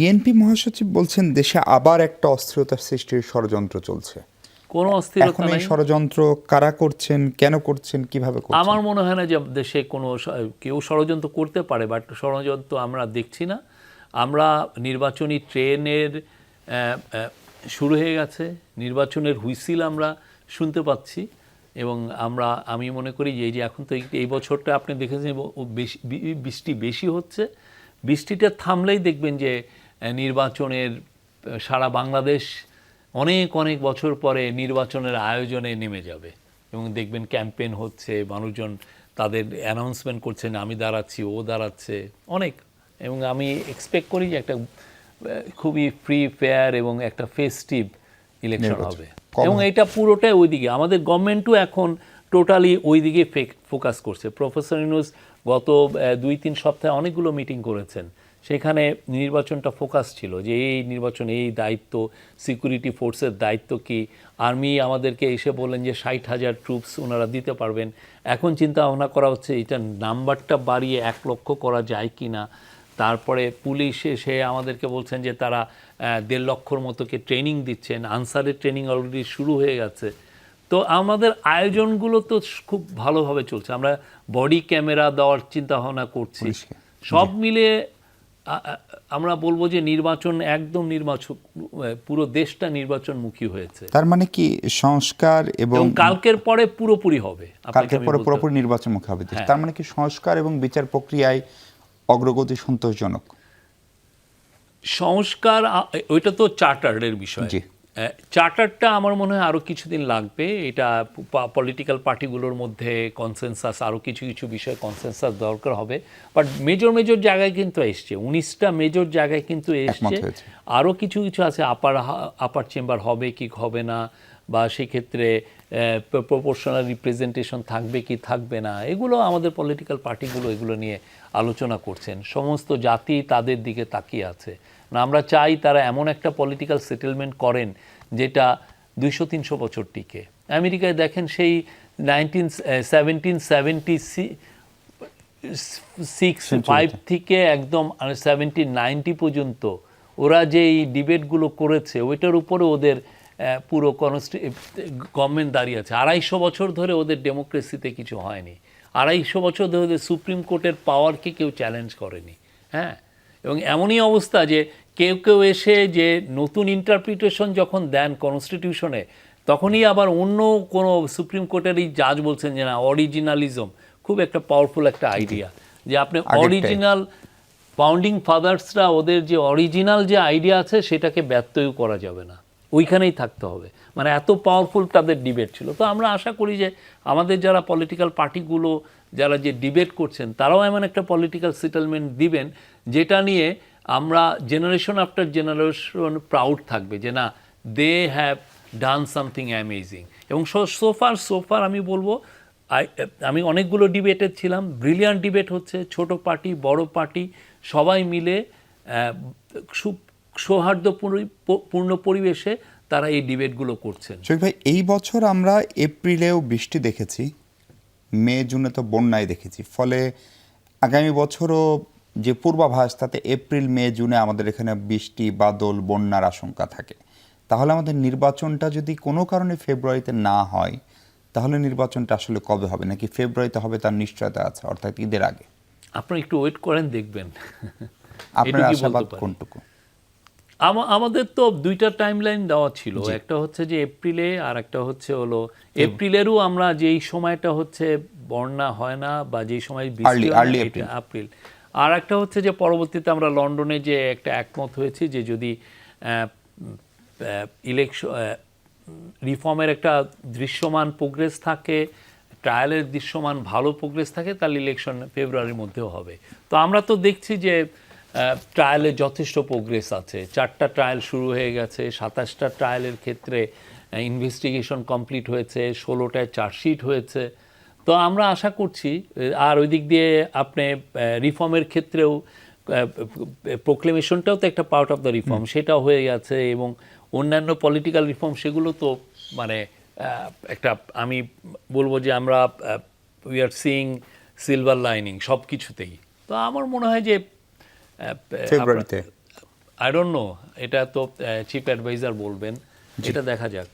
BNP মহাসচিব বলছেন দেশে আবার একটা অস্থিরতার সৃষ্টির ষড়যন্ত্র চলছে। কোনো অস্থিরতা এখন এই নাই। ষড়যন্ত্র কারা করছেন, কেন করছেন, কিভাবে করছেন? আমার মনে হয় না যে দেশে কোনো কেউ ষড়যন্ত্র করতে পারে, বাট ষড়যন্ত্র আমরা দেখছি না। আমরা নির্বাচনী ট্রেনের শুরু হয়ে গেছে, নির্বাচনের হুইসিল আমরা শুনতে পাচ্ছি এবং আমি মনে করি যে এই যে এখন তো এই বছরটা আপনি দেখেছেন বৃষ্টি বেশি হচ্ছে। বৃষ্টিটা থামলেই দেখবেন যে নির্বাচনের সারা বাংলাদেশ অনেক অনেক বছর পরে নির্বাচনের আয়োজনে নেমে যাবে এবং দেখবেন ক্যাম্পেইন হচ্ছে, মানুষজন তাদের অ্যানাউন্সমেন্ট করছেন, আমি দাঁড়াচ্ছি, ও দাঁড়াচ্ছে অনেক। এবং আমি এক্সপেক্ট করি যে একটা খুবই ফ্রি ফেয়ার এবং একটা ফেস্টিভ ইলেকশন হবে এবং এটা পুরোটাই ওইদিকে। আমাদের গভর্নমেন্টও এখন টোটালি ওইদিকে ফোকাস করছে। প্রফেসর ইউনূস গত 2-3 সপ্তাহে অনেকগুলো মিটিং করেছেন, সেখানে নির্বাচনটা ফোকাস ছিল যে এই নির্বাচন, এই দায়িত্ব, সিকিউরিটি ফোর্সের দায়িত্ব কি। আর্মি আমাদেরকে এসে বললেন যে 60,000 ট্রুপস ওনারা দিতে পারবেন। এখন চিন্তা ভাবনা করা হচ্ছে এটা নাম্বারটা বাড়িয়ে 1 লক্ষ করা যায় কি না। তারপরে পুলিশ এসে আমাদেরকে বলছেন যে তারা 1.5 লক্ষর মতোকে ট্রেনিং দিচ্ছেন, আনসারের ট্রেনিং অলরেডি শুরু হয়ে গেছে। তো আমাদের আয়োজনগুলো তো খুব ভালোভাবে চলছে। আমরা বডি ক্যামেরা দেওয়ার চিন্তা ভাবনা করছি। সব মিলে আমরা বলবো যে নির্বাচন একদম পুরো দেশটা নির্বাচনমুখী হয়েছে। তার মানে কি সংস্কার এবং কালকের পরে পুরোপুরি হবে, কালকের পরে পুরোপুরি নির্বাচনমুখী হবে। তার মানে কি সংস্কার এবং বিচার প্রক্রিয়ায় অগ্রগতি সন্তোষজনক? সংস্কার ওইটা তো চার্টারের বিষয়। চার্টারটা আমার মনে হয় আরও কিছুদিন লাগবে। এটা পলিটিক্যাল পার্টিগুলোর মধ্যে কনসেনসাস, আরও কিছু কিছু বিষয়ে কনসেনসাস দরকার হবে। বাট মেজর জায়গায় কিন্তু এসছে, 19টা মেজর জায়গায় কিন্তু এসছে। আরও কিছু কিছু আছে, আপার চেম্বার হবে কি হবে না, বা সেক্ষেত্রে প্রপোর্শনাল রিপ্রেজেন্টেশন থাকবে কি থাকবে না, এগুলো আমাদের পলিটিক্যাল পার্টিগুলো এগুলো নিয়ে আলোচনা করছেন। সমস্ত জাতি তাদের দিকে তাকিয়ে আছে না। আমরা চাই তারা এমন একটা পলিটিক্যাল সেটেলমেন্ট করেন যেটা 200-300 বছর টিকে। আমেরিকায় দেখেন সেই 1776 থেকে একদম 1790 পর্যন্ত ওরা যে এই ডিবেটগুলো করেছে, ওইটার উপরে ওদের পুরো গভর্নমেন্ট দাঁড়িয়ে আছে। 250 বছর ধরে ওদের ডেমোক্রেসিতে কিছু হয়নি। 250 বছর ধরে ওদের সুপ্রিম কোর্টের পাওয়ারকে কেউ চ্যালেঞ্জ করেনি। হ্যাঁ, এবং এমনই অবস্থা যে কেউ এসে যে নতুন ইন্টারপ্রিটেশন যখন দেন কনস্টিটিউশনে, তখনই আবার অন্য কোনো সুপ্রিম কোর্টেরই জাজ বলছেন যে না, অরিজিনালিজম খুব একটা পাওয়ারফুল একটা আইডিয়া, যে আপনি অরিজিনাল ফাউন্ডিং ফাদার্সরা ওদের যে অরিজিনাল যে আইডিয়া আছে সেটাকে ব্যত্যয় করা যাবে না, ওইখানেই থাকতে হবে। মানে এত পাওয়ারফুল তাদের ডিবেট ছিল। তো আমরা আশা করি যে আমাদের যারা পলিটিক্যাল পার্টিগুলো যারা যে ডিবেট করছেন, তারাও এমন একটা পলিটিক্যাল সেটেলমেন্ট দিবেন যেটা নিয়ে আমরা জেনারেশন আফটার জেনারেশন প্রাউড থাকবে যে না, they have done something amazing. এবং সোফার আমি বলবো, আমি অনেকগুলো ডিবেটে ছিলাম, ব্রিলিয়ান্ট ডিবেট হচ্ছে। ছোট পার্টি, বড় পার্টি সবাই মিলে সৌহার্দ্যপূর্ণ পরিবেশে তারা এই ডিবেটগুলো করছেন। শফিক ভাই, এই বছর আমরা এপ্রিলেও বৃষ্টি দেখেছি, মে জুনে তো বন্যায় দেখেছি। ফলে আগামী বছরও যে পূর্বাভাস, তাতে এপ্রিল মে জুনে আমাদের এখানে বৃষ্টি, বাদল, বন্যার আশঙ্কা থাকে। তাহলে আমাদের নির্বাচনটা যদি কোনো কারণে ফেব্রুয়ারিতে না হয়, তাহলে নির্বাচনটা আসলে কবে হবে, নাকি ফেব্রুয়ারিতে হবে তার নিশ্চয়তা আছে, অর্থাৎ ঈদের আগে? আপনারা একটু ওয়েট করেন, দেখবেন। আপনার আশাবাদ কোনটুকু? আমাদের তো 2টা টাইমলাইন দেওয়া ছিল, একটা হচ্ছে যে এপ্রিলে, আর একটা হচ্ছে হলো এপ্রিলেরও আমরা যেই সময়টা হচ্ছে বন্যা হয় না বা যেই সময় এপ্রিল, আর একটা হচ্ছে যে পরবর্তীতে আমরা লন্ডনে যে একটা একমত হয়েছি যে যদি ইলেকশন রিফর্মের একটা দৃশ্যমান প্রোগ্রেস থাকে, ট্রায়ালের দৃশ্যমান ভালো প্রোগ্রেস থাকে, তাহলে ইলেকশন ফেব্রুয়ারির মধ্যেও হবে। তো আমরা তো দেখছি যে ট্রায়ালে যথেষ্ট প্রোগ্রেস আছে। 4টা ট্রায়াল শুরু হয়ে গেছে, 27টা ট্রায়ালের ক্ষেত্রে ইনভেস্টিগেশন কমপ্লিট হয়েছে, 16টায় চার্জশিট হয়েছে। তো আমরা আশা করছি, আর ওই দিক দিয়ে আপনি রিফর্মের ক্ষেত্রেও প্রোক্লেমেশনটাও তো একটা পার্ট অফ দ্য রিফর্ম, সেটাও হয়ে গেছে। এবং অন্যান্য পলিটিক্যাল রিফর্ম, সেগুলো তো মানে একটা, আমি বলবো যে আমরা we are seeing silver lining সব কিছুতেই। তো আমার মনে হয় যে আই ডোন্ট নো, এটা তো চিফ অ্যাডভাইজার বলবেন, এটা দেখা যাক।